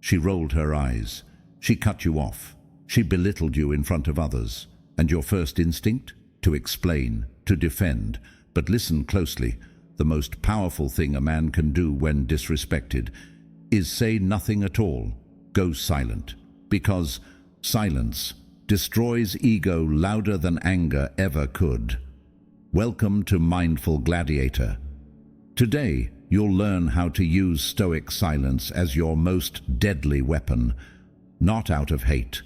She rolled her eyes. She cut you off. She belittled you in front of others. And your first instinct? To explain, to defend. But listen closely. The most powerful thing a man can do when disrespected is say nothing at all. Go silent. Because silence destroys ego louder than anger ever could. Welcome to Mindful Gladiator. Today, you'll learn how to use Stoic silence as your most deadly weapon, not out of hate,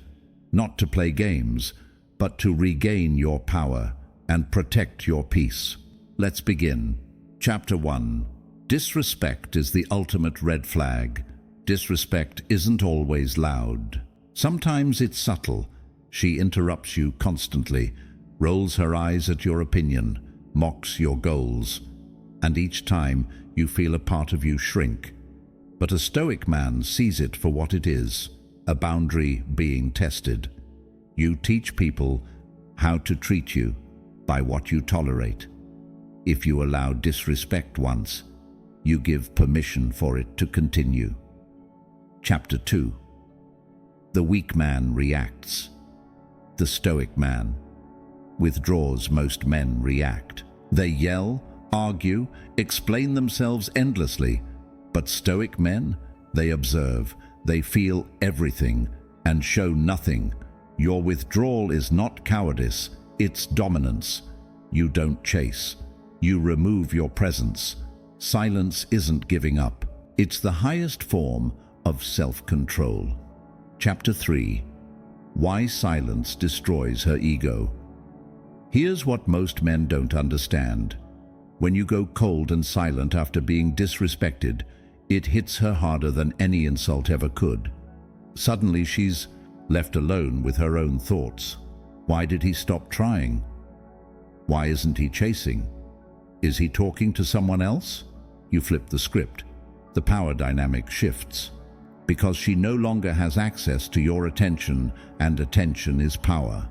not to play games, but to regain your power and protect your peace. Let's begin. Chapter 1. Disrespect is the ultimate red flag. Disrespect isn't always loud. Sometimes it's subtle. She interrupts you constantly, rolls her eyes at your opinion, mocks your goals, and each time you feel a part of you shrink. But a Stoic man sees it for what it is, a boundary being tested. You teach people how to treat you by what you tolerate. If you allow disrespect once, you give permission for it to continue. Chapter 2. The weak man reacts. The Stoic man withdraws. Most men react. They yell, argue, explain themselves endlessly. But Stoic men, they observe, they feel everything and show nothing. Your withdrawal is not cowardice, it's dominance. You don't chase. You remove your presence. Silence isn't giving up. It's the highest form of self-control. Chapter 3. Why silence destroys her ego. Here's what most men don't understand. When you go cold and silent after being disrespected, it hits her harder than any insult ever could. Suddenly she's left alone with her own thoughts. Why did he stop trying? Why isn't he chasing? Is he talking to someone else? You flip the script. The power dynamic shifts. Because she no longer has access to your attention, and attention is power.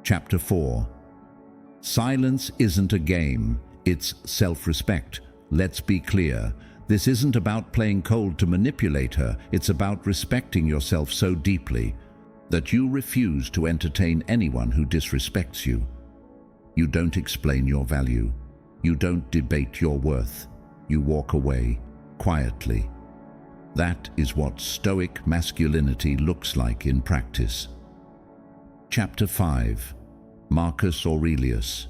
Chapter 4. Silence isn't a game, it's self-respect. Let's be clear. This isn't about playing cold to manipulate her. It's about respecting yourself so deeply that you refuse to entertain anyone who disrespects you. You don't explain your value. You don't debate your worth. You walk away quietly. That is what Stoic masculinity looks like in practice. Chapter 5. Marcus Aurelius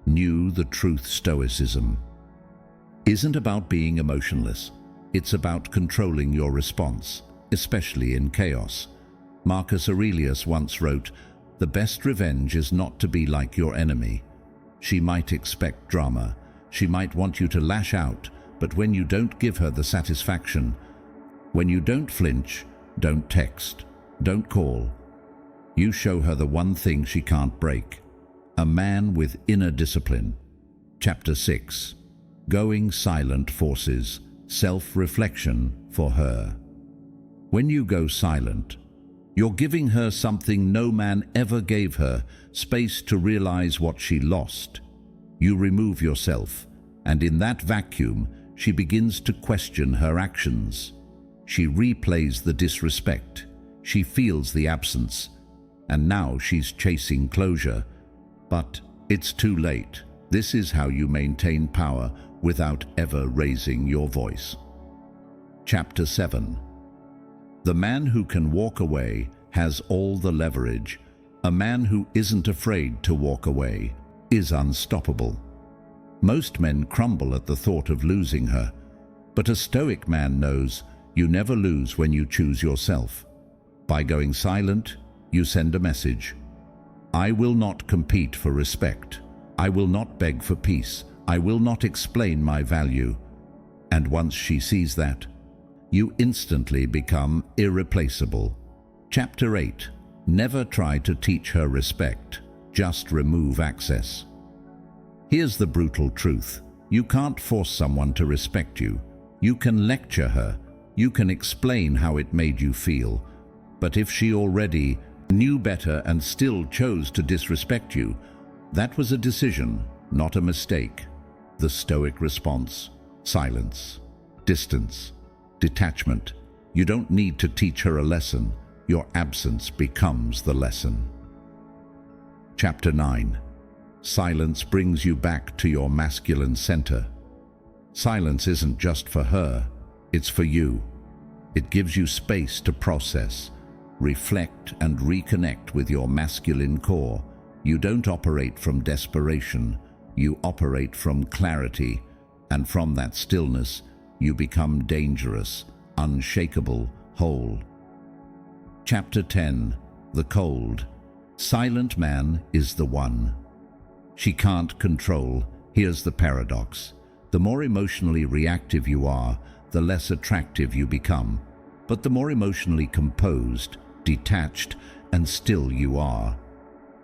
knew the truth. Stoicism isn't about being emotionless. It's about controlling your response, especially in chaos. Marcus Aurelius once wrote, "The best revenge is not to be like your enemy. She might expect drama. She might want you to lash out, but when you don't give her the satisfaction, when you don't flinch, don't text, don't call, you show her the one thing she can't break. A man with inner discipline." Chapter 6. Going silent forces self-reflection for her. When you go silent, you're giving her something no man ever gave her, space to realize what she lost. You remove yourself, and in that vacuum, she begins to question her actions. She replays the disrespect. She feels the absence. And now she's chasing closure. But it's too late. This is how you maintain power without ever raising your voice. Chapter 7. The man who can walk away has all the leverage. A man who isn't afraid to walk away is unstoppable. Most men crumble at the thought of losing her, but a Stoic man knows you never lose when you choose yourself. By going silent, you send a message. I will not compete for respect. I will not beg for peace. I will not explain my value. And once she sees that, you instantly become irreplaceable. Chapter 8. Never try to teach her respect. Just remove access. Here's the brutal truth. You can't force someone to respect you. You can lecture her. You can explain how it made you feel. But if she already knew better and still chose to disrespect you, that was a decision, not a mistake. The Stoic response: silence, distance, detachment. You don't need to teach her a lesson. Your absence becomes the lesson. Chapter 9. Silence brings you back to your masculine center. Silence isn't just for her, it's for you. It gives you space to process, reflect, and reconnect with your masculine core. You don't operate from desperation, you operate from clarity, and from that stillness, you become dangerous, unshakable, whole. Chapter 10. The Cold. Silent man is the one she can't control. Here's the paradox. The more emotionally reactive you are, the less attractive you become. But the more emotionally composed, detached, and still you are,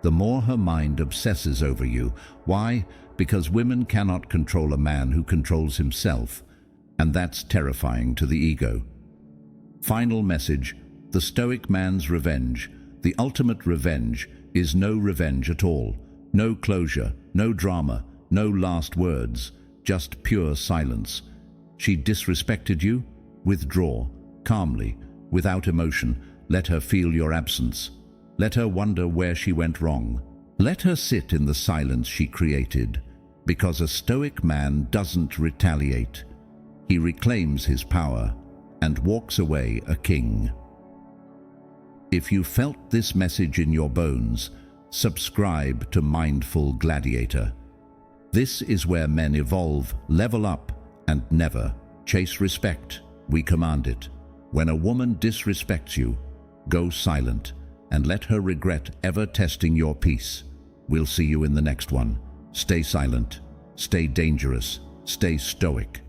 the more her mind obsesses over you. Why? Because women cannot control a man who controls himself, and that's terrifying to the ego. Final message: the Stoic man's revenge, the ultimate revenge, is no revenge at all. No closure, no drama, no last words, just pure silence. She disrespected you? Withdraw, calmly, without emotion. Let her feel your absence. Let her wonder where she went wrong. Let her sit in the silence she created, because a Stoic man doesn't retaliate. He reclaims his power and walks away a king. If you felt this message in your bones, subscribe to Mindful Gladiator. This is where men evolve, level up, and never chase respect. We command it. When a woman disrespects you, go silent and let her regret ever testing your peace. We'll see you in the next one. Stay silent, stay dangerous, stay stoic.